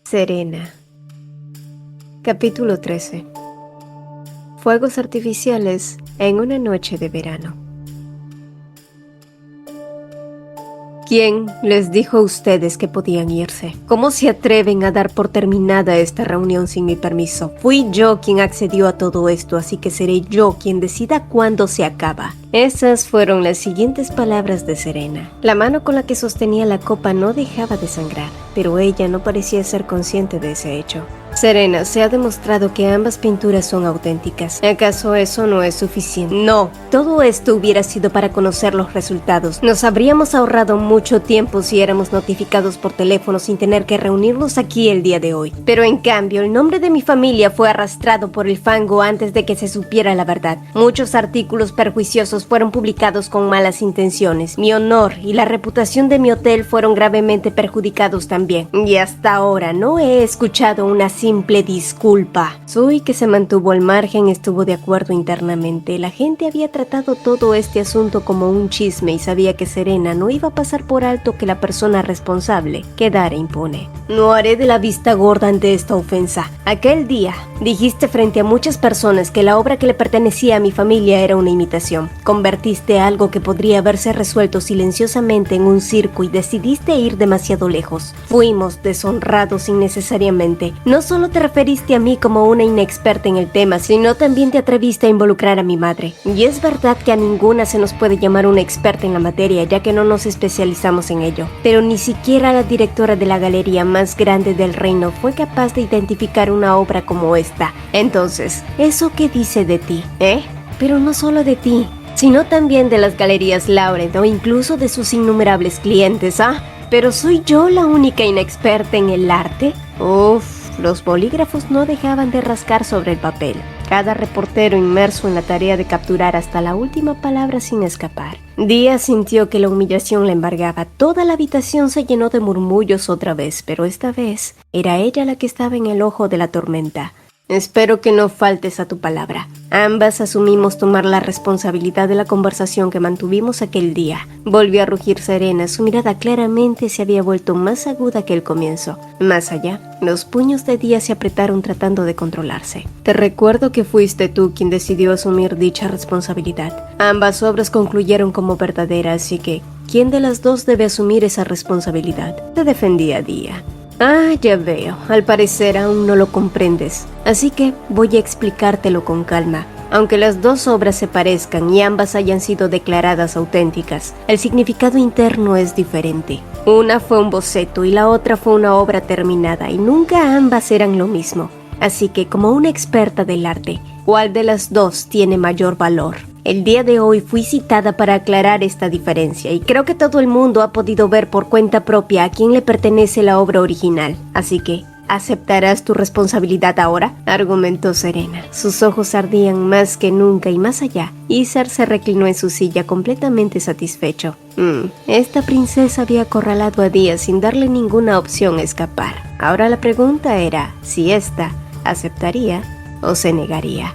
Serena. Capítulo 13. Fuegos artificiales en una noche de verano. ¿Quién les dijo a ustedes que podían irse? ¿Cómo se atreven a dar por terminada esta reunión sin mi permiso? Fui yo quien accedió a todo esto, así que seré yo quien decida cuándo se acaba. Esas fueron las siguientes palabras de Serena. La mano con la que sostenía la copa no dejaba de sangrar, pero ella no parecía ser consciente de ese hecho. Serena, se ha demostrado que ambas pinturas son auténticas. ¿Acaso eso no es suficiente? No, todo esto hubiera sido para conocer los resultados. Nos habríamos ahorrado mucho tiempo si éramos notificados por teléfono sin tener que reunirnos aquí el día de hoy. Pero en cambio, el nombre de mi familia fue arrastrado por el fango antes de que se supiera la verdad. Muchos artículos perjuiciosos fueron publicados con malas intenciones. Mi honor y la reputación de mi hotel fueron gravemente perjudicados también. Y hasta ahora no he escuchado una simple disculpa. Sui, que se mantuvo al margen, estuvo de acuerdo internamente. La gente había tratado todo este asunto como un chisme y sabía que Serena no iba a pasar por alto que la persona responsable quedara impune. No haré de la vista gorda ante esta ofensa. Aquel día dijiste frente a muchas personas que la obra que le pertenecía a mi familia era una imitación. Convertiste algo que podría haberse resuelto silenciosamente en un circo y decidiste ir demasiado lejos. Fuimos deshonrados innecesariamente. No solo te referiste a mí como una inexperta en el tema, sino también te atreviste a involucrar a mi madre. Y es verdad que a ninguna se nos puede llamar una experta en la materia, ya que no nos especializamos en ello. Pero ni siquiera la directora de la galería más grande del reino fue capaz de identificar una obra como esta. Entonces, ¿eso qué dice de ti, Pero no solo de ti, sino también de las galerías Laurent o incluso de sus innumerables clientes, ¿Pero soy yo la única inexperta en el arte? Los bolígrafos no dejaban de rascar sobre el papel. Cada reportero inmerso en la tarea de capturar hasta la última palabra sin escapar. Díaz sintió que la humillación la embargaba. Toda la habitación se llenó de murmullos otra vez, pero esta vez era ella la que estaba en el ojo de la tormenta. Espero que no faltes a tu palabra. Ambas asumimos tomar la responsabilidad de la conversación que mantuvimos aquel día. Volvió a rugir Serena, su mirada claramente se había vuelto más aguda que el comienzo. Más allá, los puños de Díaz se apretaron tratando de controlarse. Te recuerdo que fuiste tú quien decidió asumir dicha responsabilidad. Ambas obras concluyeron como verdaderas, así que, ¿quién de las dos debe asumir esa responsabilidad? Te defendía Díaz. Ya veo. Al parecer aún no lo comprendes. Así que voy a explicártelo con calma. Aunque las dos obras se parezcan y ambas hayan sido declaradas auténticas, el significado interno es diferente. Una fue un boceto y la otra fue una obra terminada, y nunca ambas eran lo mismo. Así que, como una experta del arte, ¿cuál de las dos tiene mayor valor? El día de hoy fui citada para aclarar esta diferencia y creo que todo el mundo ha podido ver por cuenta propia a quién le pertenece la obra original. Así que, ¿aceptarás tu responsabilidad ahora?, argumentó Serena. Sus ojos ardían más que nunca y más allá. Isar se reclinó en su silla completamente satisfecho. Esta princesa había acorralado a Díaz sin darle ninguna opción a escapar. Ahora la pregunta era si ésta aceptaría o se negaría.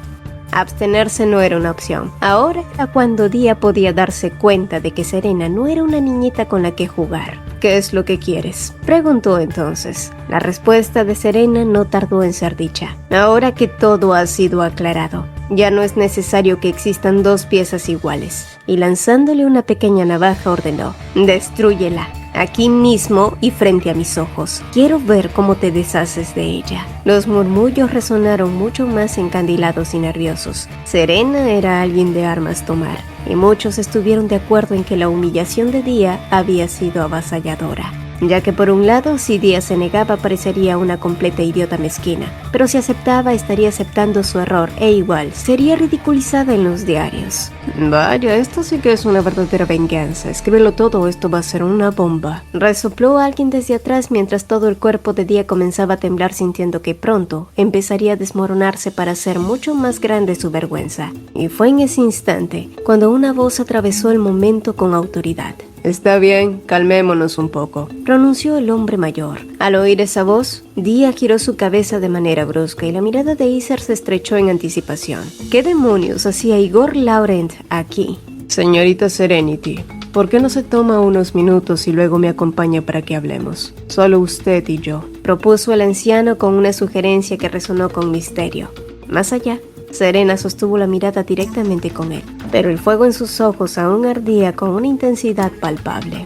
Abstenerse no era una opción. Ahora era cuando Díaz podía darse cuenta de que Serena no era una niñita con la que jugar. ¿Qué es lo que quieres?, preguntó entonces. La respuesta de Serena no tardó en ser dicha. Ahora que todo ha sido aclarado, ya no es necesario que existan dos piezas iguales. Y lanzándole una pequeña navaja ordenó: destrúyela, aquí mismo y frente a mis ojos. Quiero ver cómo te deshaces de ella. Los murmullos resonaron mucho más encandilados y nerviosos. Serena era alguien de armas tomar, y muchos estuvieron de acuerdo en que la humillación de Díaz había sido avasalladora. Ya que por un lado, si Díaz se negaba parecería una completa idiota mezquina, pero si aceptaba estaría aceptando su error e igual sería ridiculizada en los diarios. Vaya, esto sí que es una verdadera venganza. Escríbelo todo, esto va a ser una bomba. Resopló alguien desde atrás mientras todo el cuerpo de Díaz comenzaba a temblar, sintiendo que pronto empezaría a desmoronarse para hacer mucho más grande su vergüenza. Y fue en ese instante cuando una voz atravesó el momento con autoridad. Está bien, calmémonos un poco, pronunció el hombre mayor. Al oír esa voz, Díaz giró su cabeza de manera brusca y la mirada de Isar se estrechó en anticipación. ¿Qué demonios hacía Igor Laurent aquí? Señorita Serenity, ¿por qué no se toma unos minutos y luego me acompaña para que hablemos? Solo usted y yo. propuso el anciano con una sugerencia que resonó con misterio. Más allá, Serena sostuvo la mirada directamente con él, pero el fuego en sus ojos aún ardía con una intensidad palpable.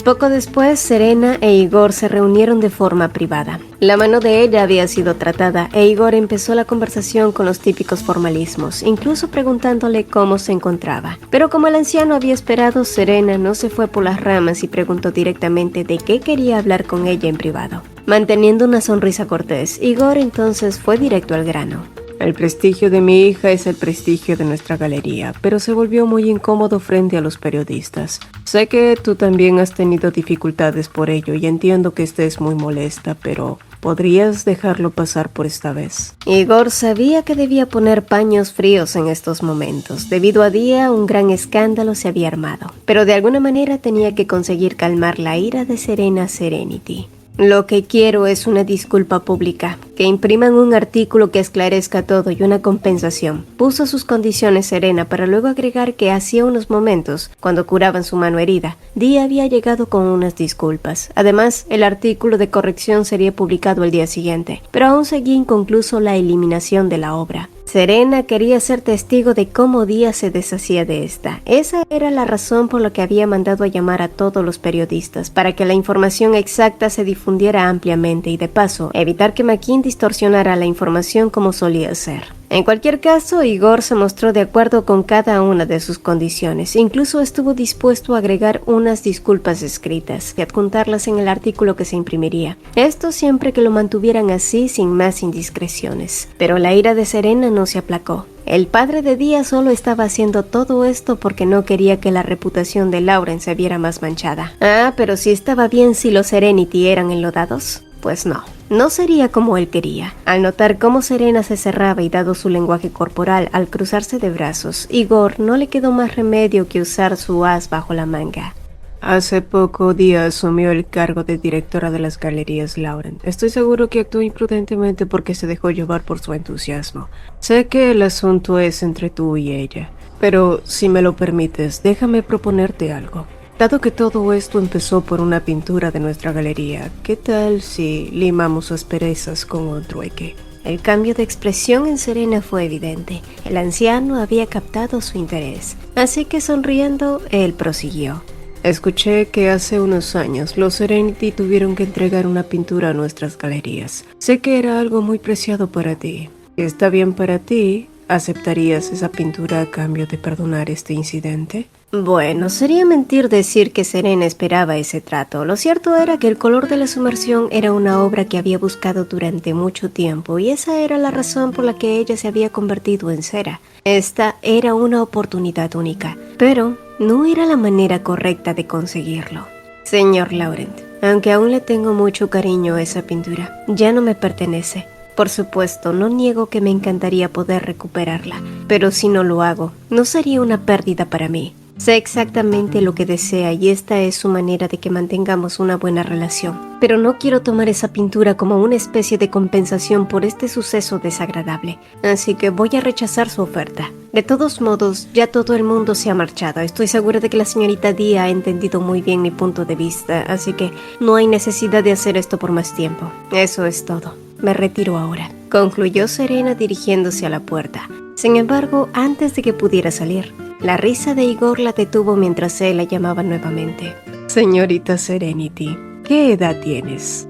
Poco después, Serena e Igor se reunieron de forma privada. La mano de ella había sido tratada e Igor empezó la conversación con los típicos formalismos, incluso preguntándole cómo se encontraba. Pero como el anciano había esperado, Serena no se fue por las ramas y preguntó directamente de qué quería hablar con ella en privado. Manteniendo una sonrisa cortés, Igor entonces fue directo al grano. El prestigio de mi hija es el prestigio de nuestra galería, pero se volvió muy incómodo frente a los periodistas. Sé que tú también has tenido dificultades por ello y entiendo que estés muy molesta, pero ¿podrías dejarlo pasar por esta vez? Igor sabía que debía poner paños fríos en estos momentos. Debido a Día, un gran escándalo se había armado, pero de alguna manera tenía que conseguir calmar la ira de Serena Serenity. Lo que quiero es una disculpa pública, que impriman un artículo que esclarezca todo y una compensación. Puso sus condiciones Serena para luego agregar que hacía unos momentos, cuando curaban su mano herida, Dee había llegado con unas disculpas. Además, el artículo de corrección sería publicado el día siguiente, pero aún seguía inconcluso la eliminación de la obra. Serena quería ser testigo de cómo Díaz se deshacía de esta. Esa era la razón por la que había mandado a llamar a todos los periodistas, para que la información exacta se difundiera ampliamente y de paso, evitar que McKean distorsionara la información como solía hacer. En cualquier caso, Igor se mostró de acuerdo con cada una de sus condiciones. Incluso estuvo dispuesto a agregar unas disculpas escritas y adjuntarlas en el artículo que se imprimiría. Esto siempre que lo mantuvieran así sin más indiscreciones. Pero la ira de Serena no se aplacó. El padre de Díaz solo estaba haciendo todo esto porque no quería que la reputación de Lauren se viera más manchada. Pero si estaba bien si los Serenity eran enlodados. Pues no sería como él quería. Al notar cómo Serena se cerraba y dado su lenguaje corporal al cruzarse de brazos, Igor no le quedó más remedio que usar su as bajo la manga. Hace poco Díaz asumió el cargo de directora de las galerías Lauren. Estoy seguro que actuó imprudentemente porque se dejó llevar por su entusiasmo. Sé que el asunto es entre tú y ella, pero si me lo permites, déjame proponerte algo. Dado que todo esto empezó por una pintura de nuestra galería, ¿qué tal si limamos asperezas con un trueque? El cambio de expresión en Serena fue evidente. El anciano había captado su interés, así que sonriendo, él prosiguió. Escuché que hace unos años los Serenity tuvieron que entregar una pintura a nuestras galerías. Sé que era algo muy preciado para ti. Si está bien para ti, ¿aceptarías esa pintura a cambio de perdonar este incidente? Bueno, sería mentir decir que Serena esperaba ese trato. Lo cierto era que El color de la sumersión era una obra que había buscado durante mucho tiempo y esa era la razón por la que ella se había convertido en cera. Esta era una oportunidad única, pero no era la manera correcta de conseguirlo. Señor Laurent, aunque aún le tengo mucho cariño a esa pintura, ya no me pertenece. Por supuesto, no niego que me encantaría poder recuperarla, pero si no lo hago, no sería una pérdida para mí. Sé exactamente lo que desea y esta es su manera de que mantengamos una buena relación. Pero no quiero tomar esa pintura como una especie de compensación por este suceso desagradable, así que voy a rechazar su oferta. De todos modos, ya todo el mundo se ha marchado. Estoy segura de que la señorita Dee ha entendido muy bien mi punto de vista, así que no hay necesidad de hacer esto por más tiempo. Eso es todo. Me retiro ahora, concluyó Serena dirigiéndose a la puerta. Sin embargo, antes de que pudiera salir, la risa de Igor la detuvo mientras él la llamaba nuevamente. Señorita Serenity, ¿qué edad tienes?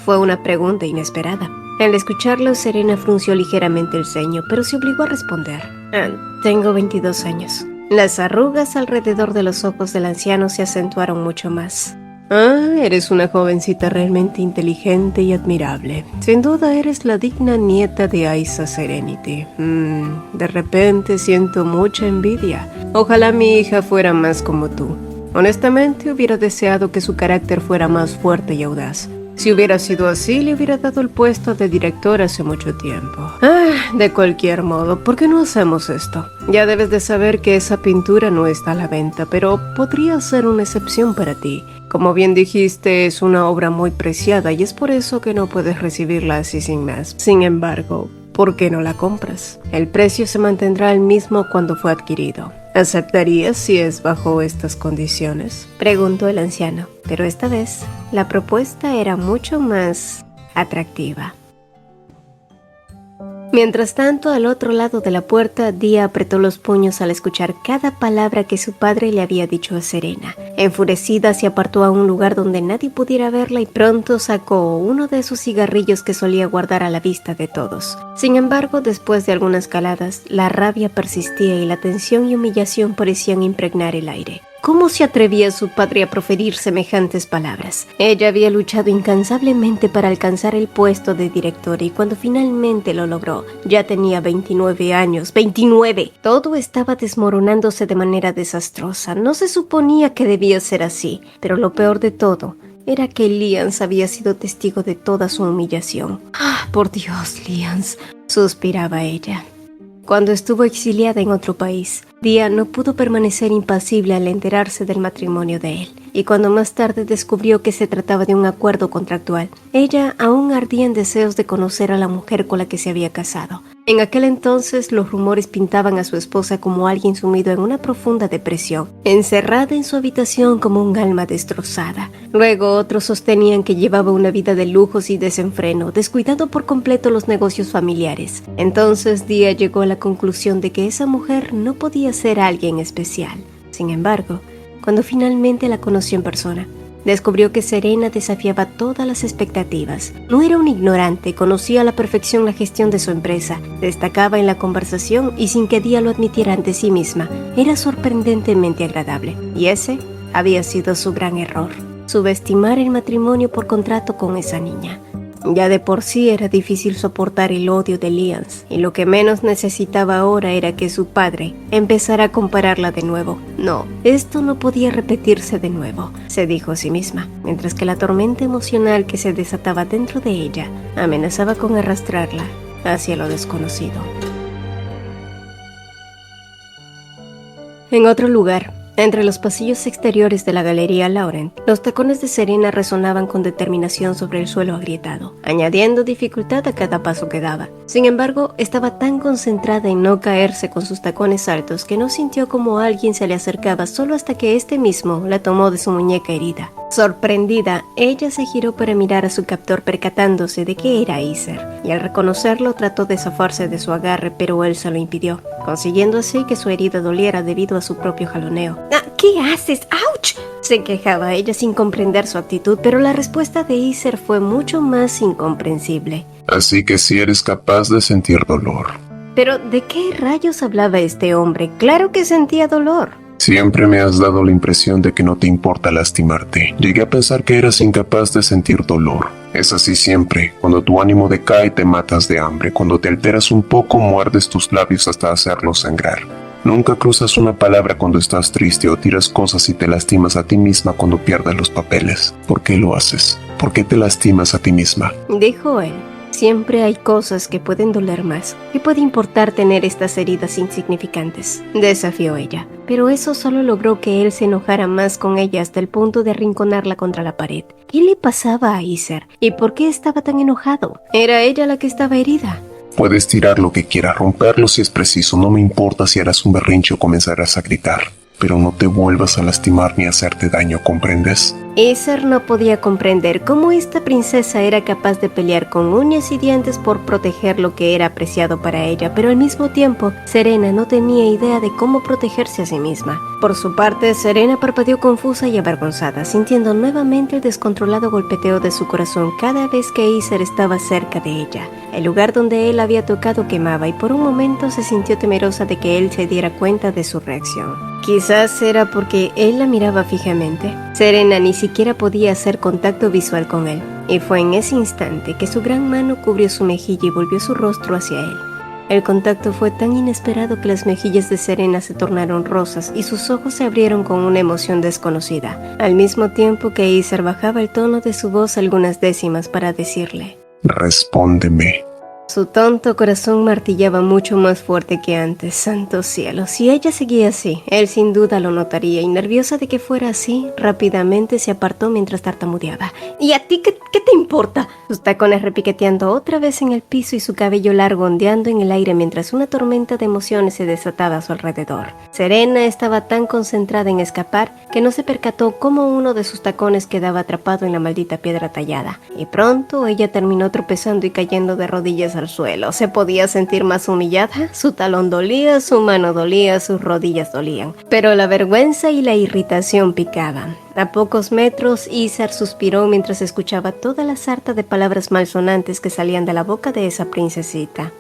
Fue una pregunta inesperada. Al escucharlo, Serena frunció ligeramente el ceño, pero se obligó a responder. Tengo 22 años. Las arrugas alrededor de los ojos del anciano se acentuaron mucho más. Eres una jovencita realmente inteligente y admirable. Sin duda eres la digna nieta de Aisa Serenity. De repente siento mucha envidia. Ojalá mi hija fuera más como tú. Honestamente hubiera deseado que su carácter fuera más fuerte y audaz. Si hubiera sido así, le hubiera dado el puesto de director hace mucho tiempo. De cualquier modo, ¿por qué no hacemos esto? Ya debes de saber que esa pintura no está a la venta, pero podría ser una excepción para ti. Como bien dijiste, es una obra muy preciada y es por eso que no puedes recibirla así sin más. Sin embargo, ¿por qué no la compras? El precio se mantendrá el mismo cuando fue adquirido. ¿Aceptarías si es bajo estas condiciones? Preguntó el anciano, pero esta vez la propuesta era mucho más atractiva. Mientras tanto, al otro lado de la puerta, Día apretó los puños al escuchar cada palabra que su padre le había dicho a Serena. Enfurecida, se apartó a un lugar donde nadie pudiera verla y pronto sacó uno de esos cigarrillos que solía guardar a la vista de todos. Sin embargo, después de algunas caladas, la rabia persistía y la tensión y humillación parecían impregnar el aire. ¿Cómo se atrevía su padre a proferir semejantes palabras? Ella había luchado incansablemente para alcanzar el puesto de directora y cuando finalmente lo logró, ya tenía 29 años. ¡29! Todo estaba desmoronándose de manera desastrosa. No se suponía que debía ser así, pero lo peor de todo era que Lyons había sido testigo de toda su humillación. ¡Ah, por Dios, Lyons!, suspiraba ella. Cuando estuvo exiliada en otro país, Día no pudo permanecer impasible al enterarse del matrimonio de él, y cuando más tarde descubrió que se trataba de un acuerdo contractual, ella aún ardía en deseos de conocer a la mujer con la que se había casado. En aquel entonces los rumores pintaban a su esposa como alguien sumido en una profunda depresión, encerrada en su habitación como un alma destrozada. Luego otros sostenían que llevaba una vida de lujos y desenfreno, descuidando por completo los negocios familiares. Entonces Día llegó a la conclusión de que esa mujer no podía ser alguien especial. Sin embargo, cuando finalmente la conoció en persona, descubrió que Serena desafiaba todas las expectativas. No era un ignorante, conocía a la perfección la gestión de su empresa, destacaba en la conversación y sin que Día lo admitiera ante sí misma, era sorprendentemente agradable. Y ese había sido su gran error, subestimar el matrimonio por contrato con esa niña. Ya de por sí era difícil soportar el odio de Lyons, y lo que menos necesitaba ahora era que su padre empezara a compararla de nuevo. No, esto no podía repetirse de nuevo, se dijo a sí misma, mientras que la tormenta emocional que se desataba dentro de ella amenazaba con arrastrarla hacia lo desconocido. En otro lugar, entre los pasillos exteriores de la Galería Laurent, los tacones de Serena resonaban con determinación sobre el suelo agrietado, añadiendo dificultad a cada paso que daba. Sin embargo, estaba tan concentrada en no caerse con sus tacones altos que no sintió como alguien se le acercaba solo hasta que este mismo la tomó de su muñeca herida. Sorprendida, ella se giró para mirar a su captor percatándose de que era Iser, y al reconocerlo trató de zafarse de su agarre, pero él se lo impidió, consiguiendo así que su herida doliera debido a su propio jaloneo. ¿Qué haces? ¡Auch!, se quejaba ella sin comprender su actitud, pero la respuesta de Iser fue mucho más incomprensible. Así que si eres capaz de sentir dolor. ¿Pero de qué rayos hablaba este hombre? Claro que sentía dolor. Siempre me has dado la impresión de que no te importa lastimarte. Llegué a pensar que eras incapaz de sentir dolor. Es así siempre. Cuando tu ánimo decae te matas de hambre. Cuando te alteras un poco muerdes tus labios hasta hacerlos sangrar. Nunca cruzas una palabra cuando estás triste o tiras cosas y te lastimas a ti misma cuando pierdes los papeles. ¿Por qué lo haces? ¿Por qué te lastimas a ti misma? Dijo él. Siempre hay cosas que pueden doler más. ¿Qué puede importar tener estas heridas insignificantes?, desafió ella. Pero eso solo logró que él se enojara más con ella hasta el punto de arrinconarla contra la pared. ¿Qué le pasaba a Iser? ¿Y por qué estaba tan enojado? ¿Era ella la que estaba herida? Puedes tirar lo que quieras, romperlo si es preciso. No me importa si harás un berrinche o comenzarás a gritar. Pero no te vuelvas a lastimar ni a hacerte daño, ¿comprendes? Iser no podía comprender cómo esta princesa era capaz de pelear con uñas y dientes por proteger lo que era apreciado para ella, pero al mismo tiempo, Serena no tenía idea de cómo protegerse a sí misma. Por su parte, Serena parpadeó confusa y avergonzada, sintiendo nuevamente el descontrolado golpeteo de su corazón cada vez que Iser estaba cerca de ella. El lugar donde él había tocado quemaba y por un momento se sintió temerosa de que él se diera cuenta de su reacción. Quizás era porque él la miraba fijamente. Serena ni siquiera podía hacer contacto visual con él, y fue en ese instante que su gran mano cubrió su mejilla y volvió su rostro hacia él. El contacto fue tan inesperado que las mejillas de Serena se tornaron rosas y sus ojos se abrieron con una emoción desconocida, al mismo tiempo que Iser bajaba el tono de su voz algunas décimas para decirle: Respóndeme. Su tonto corazón martillaba mucho más fuerte que antes. Santo cielo, si ella seguía así, él sin duda lo notaría, y nerviosa de que fuera así, rápidamente se apartó mientras tartamudeaba. ¿Y a ti qué te importa? Sus tacones repiqueteando otra vez en el piso y su cabello largo ondeando en el aire mientras una tormenta de emociones se desataba a su alrededor. Serena estaba tan concentrada en escapar que no se percató cómo uno de sus tacones quedaba atrapado en la maldita piedra tallada. Y pronto ella terminó tropezando y cayendo de rodillas al suelo. ¿Se podía sentir más humillada? Su talón dolía, su mano dolía, sus rodillas dolían. Pero la vergüenza y la irritación picaban. A pocos metros, Isar suspiró mientras escuchaba toda la sarta de palabras malsonantes que salían de la boca de esa princesita.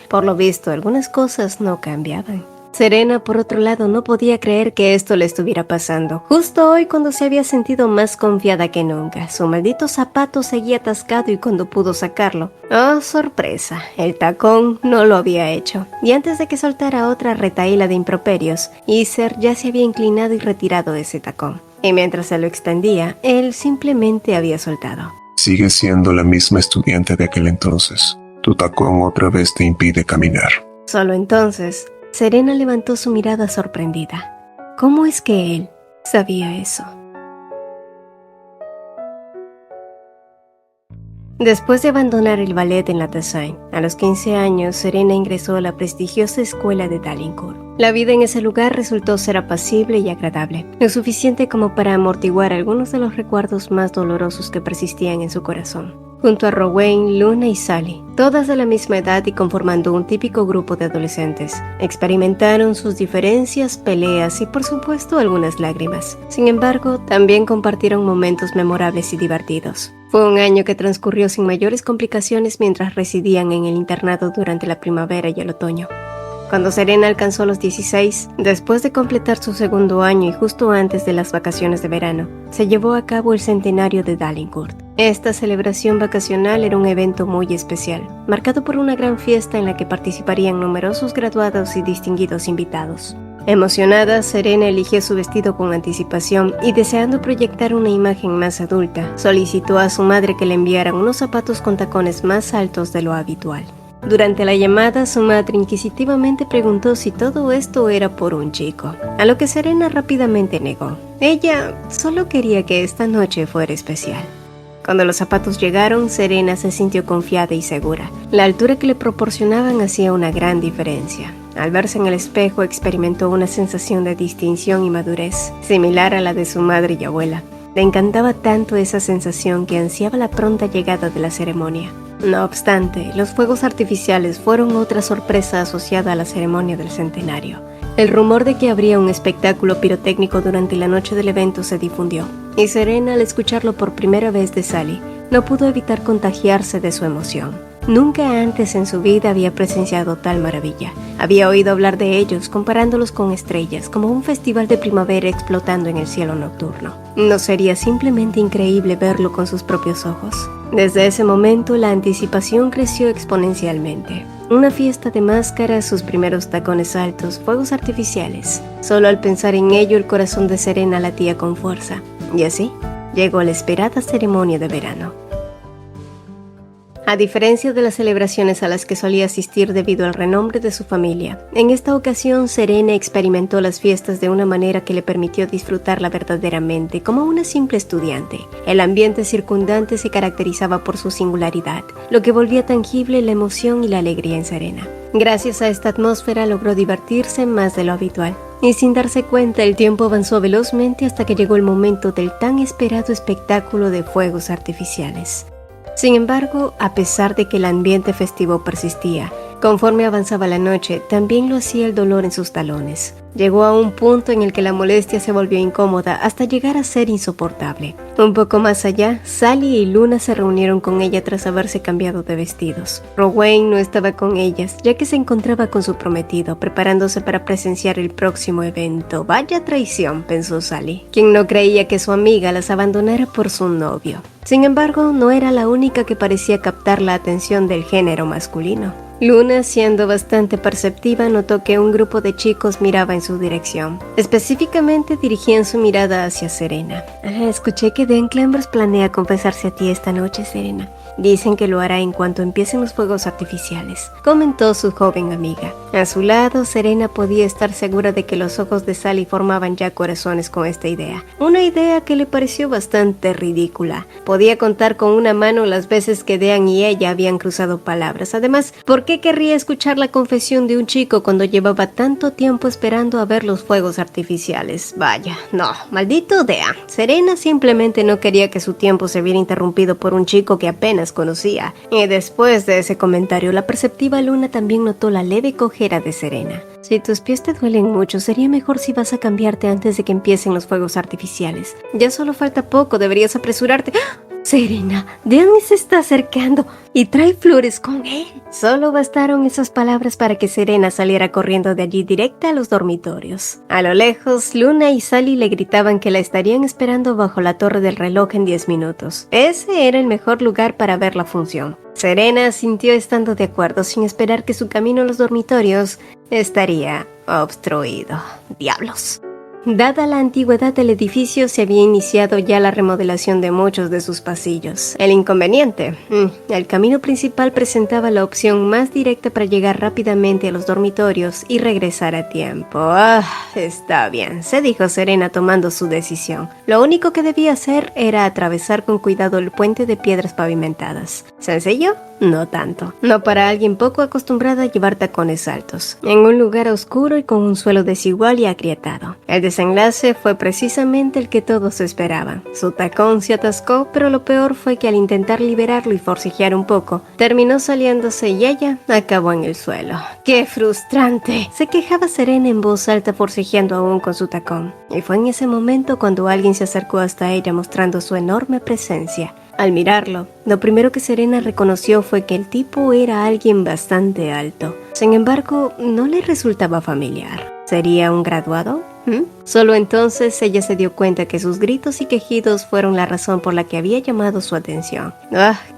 Por lo visto, algunas cosas no cambiaban. Serena, por otro lado, no podía creer que esto le estuviera pasando. Justo hoy, cuando se había sentido más confiada que nunca, su maldito zapato seguía atascado y cuando pudo sacarlo, ¡oh, sorpresa! El tacón no lo había hecho. Y antes de que soltara otra retahíla de improperios, Isar ya se había inclinado y retirado ese tacón. Y mientras se lo extendía, él simplemente había soltado. Sigues siendo la misma estudiante de aquel entonces. Tu tacón otra vez te impide caminar. Solo entonces, Serena levantó su mirada sorprendida. ¿Cómo es que él sabía eso? Después de abandonar el ballet en la Toussaint, a los 15 años, Serena ingresó a la prestigiosa escuela de Dalincourt. La vida en ese lugar resultó ser apacible y agradable, lo suficiente como para amortiguar algunos de los recuerdos más dolorosos que persistían en su corazón. Junto a Rowan, Luna y Sally, todas de la misma edad y conformando un típico grupo de adolescentes, experimentaron sus diferencias, peleas y por supuesto algunas lágrimas. Sin embargo, también compartieron momentos memorables y divertidos. Fue un año que transcurrió sin mayores complicaciones mientras residían en el internado durante la primavera y el otoño. Cuando Serena alcanzó los 16, después de completar su segundo año y justo antes de las vacaciones de verano, se llevó a cabo el centenario de Dalincourt. Esta celebración vacacional era un evento muy especial, marcado por una gran fiesta en la que participarían numerosos graduados y distinguidos invitados. Emocionada, Serena eligió su vestido con anticipación y deseando proyectar una imagen más adulta, solicitó a su madre que le enviaran unos zapatos con tacones más altos de lo habitual. Durante la llamada, su madre inquisitivamente preguntó si todo esto era por un chico, a lo que Serena rápidamente negó. Ella solo quería que esta noche fuera especial. Cuando los zapatos llegaron, Serena se sintió confiada y segura. La altura que le proporcionaban hacía una gran diferencia. Al verse en el espejo, experimentó una sensación de distinción y madurez, similar a la de su madre y abuela. Le encantaba tanto esa sensación que ansiaba la pronta llegada de la ceremonia. No obstante, los fuegos artificiales fueron otra sorpresa asociada a la ceremonia del centenario. El rumor de que habría un espectáculo pirotécnico durante la noche del evento se difundió, y Serena, al escucharlo por primera vez de Sally, no pudo evitar contagiarse de su emoción. Nunca antes en su vida había presenciado tal maravilla. Había oído hablar de ellos, comparándolos con estrellas, como un festival de primavera explotando en el cielo nocturno. ¿No sería simplemente increíble verlo con sus propios ojos? Desde ese momento, la anticipación creció exponencialmente. Una fiesta de máscaras, sus primeros tacones altos, fuegos artificiales. Solo al pensar en ello, el corazón de Serena latía con fuerza. Y así, llegó la esperada ceremonia de verano. A diferencia de las celebraciones a las que solía asistir debido al renombre de su familia, en esta ocasión Serena experimentó las fiestas de una manera que le permitió disfrutarla verdaderamente como una simple estudiante. El ambiente circundante se caracterizaba por su singularidad, lo que volvía tangible la emoción y la alegría en Serena. Gracias a esta atmósfera logró divertirse más de lo habitual. Y sin darse cuenta, el tiempo avanzó velozmente hasta que llegó el momento del tan esperado espectáculo de fuegos artificiales. Sin embargo, a pesar de que el ambiente festivo persistía, conforme avanzaba la noche, también lo hacía el dolor en sus talones. Llegó a un punto en el que la molestia se volvió incómoda hasta llegar a ser insoportable. Un poco más allá, Sally y Luna se reunieron con ella tras haberse cambiado de vestidos. Rowan no estaba con ellas, ya que se encontraba con su prometido, preparándose para presenciar el próximo evento. Vaya traición, pensó Sally, quien no creía que su amiga las abandonara por su novio. Sin embargo, no era la única que parecía captar la atención del género masculino. Luna, siendo bastante perceptiva, notó que un grupo de chicos miraba en su dirección. Específicamente dirigían su mirada hacia Serena. Escuché que Dan Clembers planea confesarse a ti esta noche, Serena. Dicen que lo hará en cuanto empiecen los fuegos artificiales, comentó su joven amiga. A su lado, Serena podía estar segura de que los ojos de Sally formaban ya corazones con esta idea. Una idea que le pareció bastante ridícula. Podía contar con una mano las veces que Dan y ella habían cruzado palabras. Además, ¿por qué querría escuchar la confesión de un chico cuando llevaba tanto tiempo esperando a ver los fuegos artificiales? Vaya, no, maldito Dan. Serena simplemente no quería que su tiempo se viera interrumpido por un chico que apenas conocía. Y después de ese comentario, la perceptiva Luna también notó la leve cojera de Serena. Si tus pies te duelen mucho, sería mejor si vas a cambiarte antes de que empiecen los fuegos artificiales. Ya solo falta poco, deberías apresurarte. ¡Ah! Serena, Dan se está acercando y trae flores con él. Solo bastaron esas palabras para que Serena saliera corriendo de allí directa a los dormitorios. A lo lejos, Luna y Sally le gritaban que la estarían esperando bajo la torre del reloj en 10 minutos. Ese era el mejor lugar para ver la función. Serena sintió estando de acuerdo, sin esperar que su camino a los dormitorios estaría obstruido. ¡Diablos! Dada la antigüedad del edificio, se había iniciado ya la remodelación de muchos de sus pasillos. El inconveniente, el camino principal presentaba la opción más directa para llegar rápidamente a los dormitorios y regresar a tiempo. Está bien, se dijo Serena tomando su decisión. Lo único que debía hacer era atravesar con cuidado el puente de piedras pavimentadas. ¿Sencillo? No tanto. No para alguien poco acostumbrada a llevar tacones altos. En un lugar oscuro y con un suelo desigual y agrietado. El desenlace fue precisamente el que todos esperaban. Su tacón se atascó, pero lo peor fue que al intentar liberarlo y forcejear un poco, terminó saliéndose y ella acabó en el suelo. ¡Qué frustrante! Se quejaba Serena en voz alta, forcejeando aún con su tacón. Y fue en ese momento cuando alguien se acercó hasta ella mostrando su enorme presencia. Al mirarlo, lo primero que Serena reconoció fue que el tipo era alguien bastante alto. Sin embargo, no le resultaba familiar. ¿Sería un graduado? Solo entonces ella se dio cuenta que sus gritos y quejidos fueron la razón por la que había llamado su atención.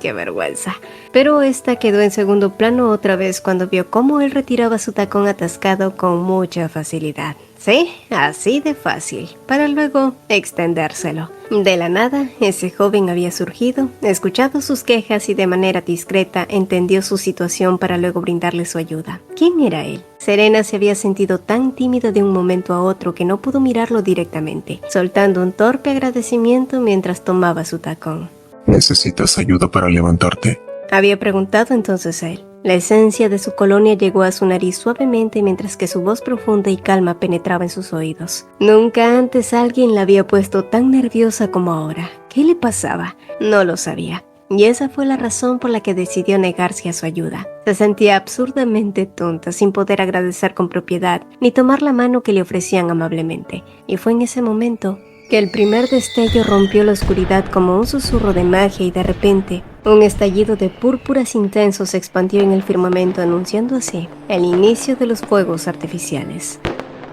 ¡Qué vergüenza! Pero esta quedó en segundo plano otra vez cuando vio cómo él retiraba su tacón atascado con mucha facilidad. Sí, así de fácil, para luego extendérselo. De la nada, ese joven había surgido, escuchado sus quejas y de manera discreta entendió su situación para luego brindarle su ayuda. ¿Quién era él? Serena se había sentido tan tímida de un momento a otro que no pudo mirarlo directamente, soltando un torpe agradecimiento mientras tomaba su tacón. ¿Necesitas ayuda para levantarte? Había preguntado entonces él. La esencia de su colonia llegó a su nariz suavemente mientras que su voz profunda y calma penetraba en sus oídos. Nunca antes alguien la había puesto tan nerviosa como ahora. ¿Qué le pasaba? No lo sabía. Y esa fue la razón por la que decidió negarse a su ayuda. Se sentía absurdamente tonta, sin poder agradecer con propiedad, ni tomar la mano que le ofrecían amablemente. Y fue en ese momento que el primer destello rompió la oscuridad como un susurro de magia y de repente, un estallido de púrpuras intensos se expandió en el firmamento anunciando así el inicio de los fuegos artificiales.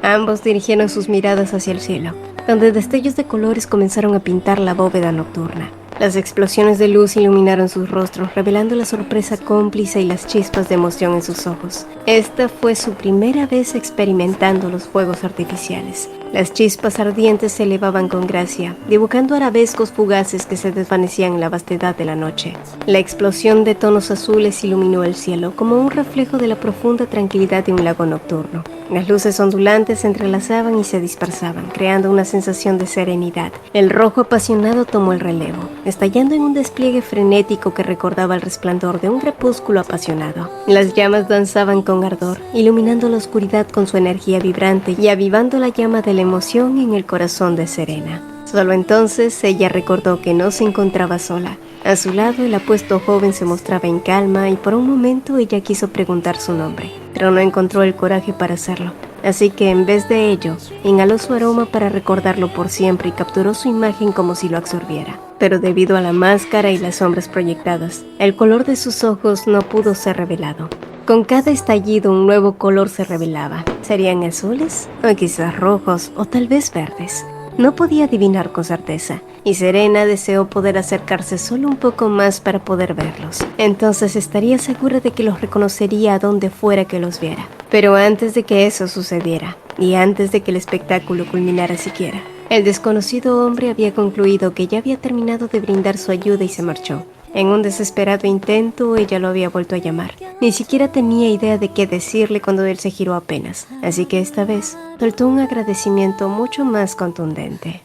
Ambos dirigieron sus miradas hacia el cielo, donde destellos de colores comenzaron a pintar la bóveda nocturna. Las explosiones de luz iluminaron sus rostros, revelando la sorpresa cómplice y las chispas de emoción en sus ojos. Esta fue su primera vez experimentando los fuegos artificiales. Las chispas ardientes se elevaban con gracia, dibujando arabescos fugaces que se desvanecían en la vastedad de la noche. La explosión de tonos azules iluminó el cielo, como un reflejo de la profunda tranquilidad de un lago nocturno. Las luces ondulantes se entrelazaban y se dispersaban, creando una sensación de serenidad. El rojo apasionado tomó el relevo, estallando en un despliegue frenético que recordaba el resplandor de un crepúsculo apasionado. Las llamas danzaban con ardor, iluminando la oscuridad con su energía vibrante y avivando la llama de la emoción en el corazón de Serena. Solo entonces ella recordó que no se encontraba sola. A su lado el apuesto joven se mostraba en calma y por un momento ella quiso preguntar su nombre, pero no encontró el coraje para hacerlo. Así que en vez de ello, inhaló su aroma para recordarlo por siempre y capturó su imagen como si lo absorbiera. Pero debido a la máscara y las sombras proyectadas, el color de sus ojos no pudo ser revelado. Con cada estallido un nuevo color se revelaba. ¿Serían azules? O quizás rojos, o tal vez verdes. No podía adivinar con certeza, y Serena deseó poder acercarse solo un poco más para poder verlos. Entonces estaría segura de que los reconocería a donde fuera que los viera. Pero antes de que eso sucediera, y antes de que el espectáculo culminara siquiera, el desconocido hombre había concluido que ya había terminado de brindar su ayuda y se marchó. En un desesperado intento, ella lo había vuelto a llamar. Ni siquiera tenía idea de qué decirle cuando él se giró apenas, así que esta vez soltó un agradecimiento mucho más contundente.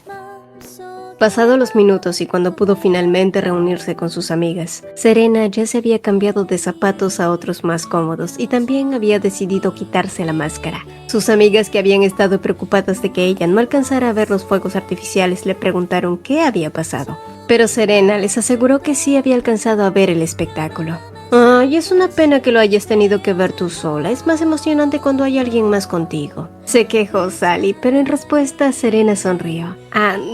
Pasados los minutos y cuando pudo finalmente reunirse con sus amigas, Serena ya se había cambiado de zapatos a otros más cómodos y también había decidido quitarse la máscara. Sus amigas, que habían estado preocupadas de que ella no alcanzara a ver los fuegos artificiales, le preguntaron qué había pasado. Pero Serena les aseguró que sí había alcanzado a ver el espectáculo. Ay, es una pena que lo hayas tenido que ver tú sola. Es más emocionante cuando hay alguien más contigo, se quejó Sally, pero en respuesta Serena sonrió.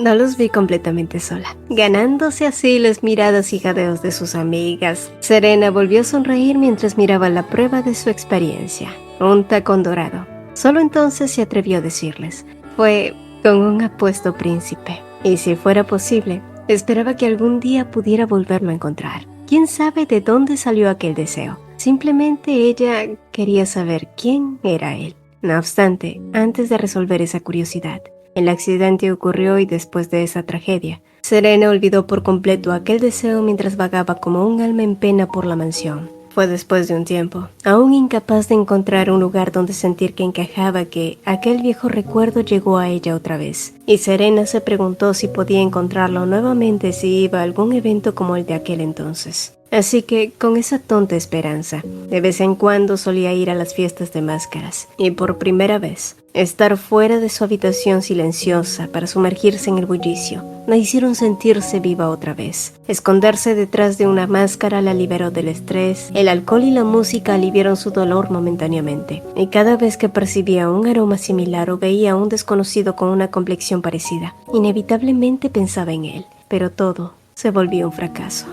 No los vi completamente sola, ganándose así las miradas y jadeos de sus amigas. Serena volvió a sonreír mientras miraba la prueba de su experiencia, un tacón dorado. Solo entonces se atrevió a decirles: fue con un apuesto príncipe, y si fuera posible, esperaba que algún día pudiera volverlo a encontrar. ¿Quién sabe de dónde salió aquel deseo? Simplemente ella quería saber quién era él. No obstante, antes de resolver esa curiosidad, el accidente ocurrió y después de esa tragedia, Serena olvidó por completo aquel deseo mientras vagaba como un alma en pena por la mansión. Fue después de un tiempo, aún incapaz de encontrar un lugar donde sentir que encajaba, que aquel viejo recuerdo llegó a ella otra vez. Y Serena se preguntó si podía encontrarlo nuevamente si iba a algún evento como el de aquel entonces. Así que, con esa tonta esperanza, de vez en cuando solía ir a las fiestas de máscaras, y por primera vez, estar fuera de su habitación silenciosa para sumergirse en el bullicio, la hicieron sentirse viva otra vez. Esconderse detrás de una máscara la liberó del estrés, el alcohol y la música aliviaron su dolor momentáneamente, y cada vez que percibía un aroma similar o veía a un desconocido con una complexión parecida, inevitablemente pensaba en él, pero todo se volvió un fracaso.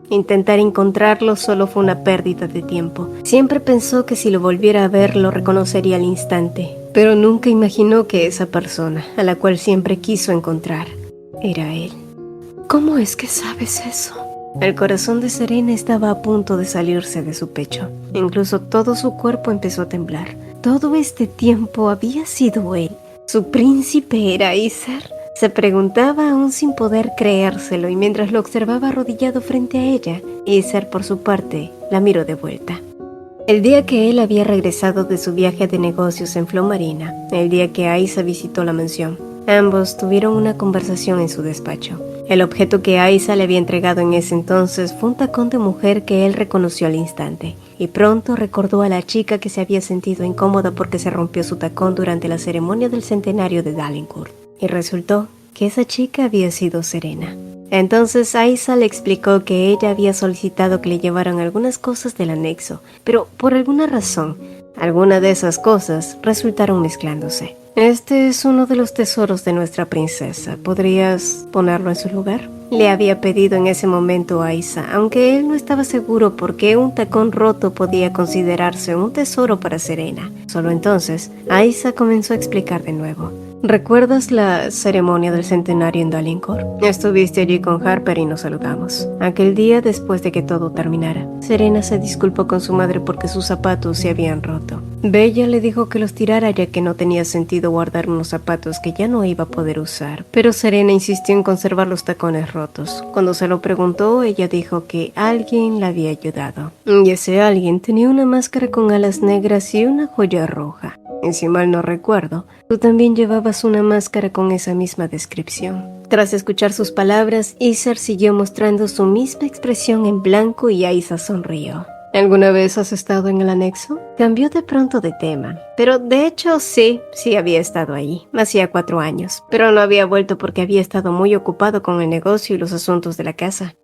Intentar encontrarlo solo fue una pérdida de tiempo. Siempre pensó que si lo volviera a ver lo reconocería al instante, pero nunca imaginó que esa persona, a la cual siempre quiso encontrar, era él. ¿Cómo es que sabes eso? El corazón de Serena estaba a punto de salirse de su pecho. Incluso todo su cuerpo empezó a temblar. Todo este tiempo había sido él. ¿Su príncipe era Aesir? Se preguntaba aún sin poder creérselo, y mientras lo observaba arrodillado frente a ella, Aesir, por su parte, la miró de vuelta. El día que él había regresado de su viaje de negocios en Flor Marina, el día que Aisa visitó la mansión, ambos tuvieron una conversación en su despacho. El objeto que Aisa le había entregado en ese entonces fue un tacón de mujer que él reconoció al instante, y pronto recordó a la chica que se había sentido incómoda porque se rompió su tacón durante la ceremonia del centenario de Dalincourt. Y resultó que esa chica había sido Serena. Entonces Aisa le explicó que ella había solicitado que le llevaran algunas cosas del anexo, pero por alguna razón, algunas de esas cosas resultaron mezclándose. Este es uno de los tesoros de nuestra princesa. ¿Podrías ponerlo en su lugar?, le había pedido en ese momento a Aisa, aunque él no estaba seguro por qué un tacón roto podía considerarse un tesoro para Serena. Solo entonces, Aisa comenzó a explicar de nuevo. ¿Recuerdas la ceremonia del centenario en Dalincourt? Estuviste allí con Harper y nos saludamos. Aquel día, después de que todo terminara, Serena se disculpó con su madre porque sus zapatos se habían roto. Bella le dijo que los tirara ya que no tenía sentido guardar unos zapatos que ya no iba a poder usar, pero Serena insistió en conservar los tacones rotos. Cuando se lo preguntó, ella dijo que alguien la había ayudado. Y ese alguien tenía una máscara con alas negras y una joya roja. Y si mal no recuerdo, tú también llevabas una máscara con esa misma descripción. Tras escuchar sus palabras, Aesir siguió mostrando su misma expresión en blanco y Aisa sonrió. ¿Alguna vez has estado en el anexo? Cambió de pronto de tema. Pero de hecho sí había estado allí. Hacía 4 años. Pero no había vuelto porque había estado muy ocupado con el negocio y los asuntos de la casa.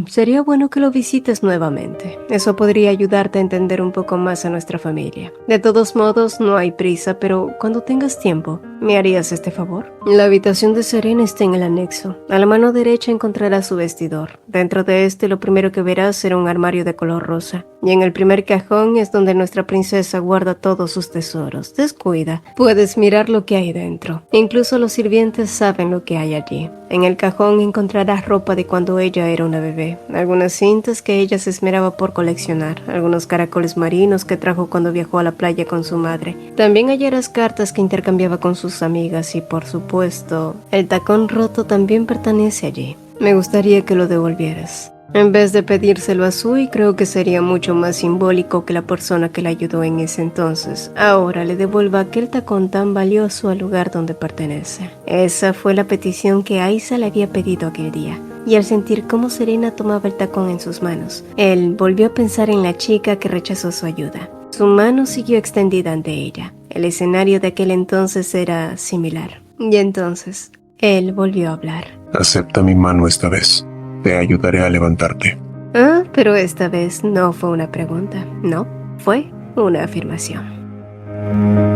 Sería bueno que lo visites nuevamente. Eso podría ayudarte a entender un poco más a nuestra familia. De todos modos, no hay prisa, pero cuando tengas tiempo, ¿me harías este favor? La habitación de Serena está en el anexo. A la mano derecha encontrarás su vestidor. Dentro de este, lo primero que verás será un armario de color rosa. Y en el primer cajón es donde nuestra princesa princesa guarda todos sus tesoros. Descuida. Puedes mirar lo que hay dentro. Incluso los sirvientes saben lo que hay allí. En el cajón encontrarás ropa de cuando ella era una bebé, algunas cintas que ella se esmeraba por coleccionar, algunos caracoles marinos que trajo cuando viajó a la playa con su madre. También hallarás cartas que intercambiaba con sus amigas y, por supuesto, el tacón roto también pertenece allí. Me gustaría que lo devolvieras. En vez de pedírselo a Sui, creo que sería mucho más simbólico que la persona que la ayudó en ese entonces ahora le devuelva aquel tacón tan valioso al lugar donde pertenece. Esa fue la petición que Aiza le había pedido aquel día. Y al sentir cómo Serena tomaba el tacón en sus manos, él volvió a pensar en la chica que rechazó su ayuda. Su mano siguió extendida ante ella. El escenario de aquel entonces era similar. Y entonces, él volvió a hablar. Acepta mi mano esta vez. Te ayudaré a levantarte. Ah, pero esta vez no fue una pregunta, no, fue una afirmación.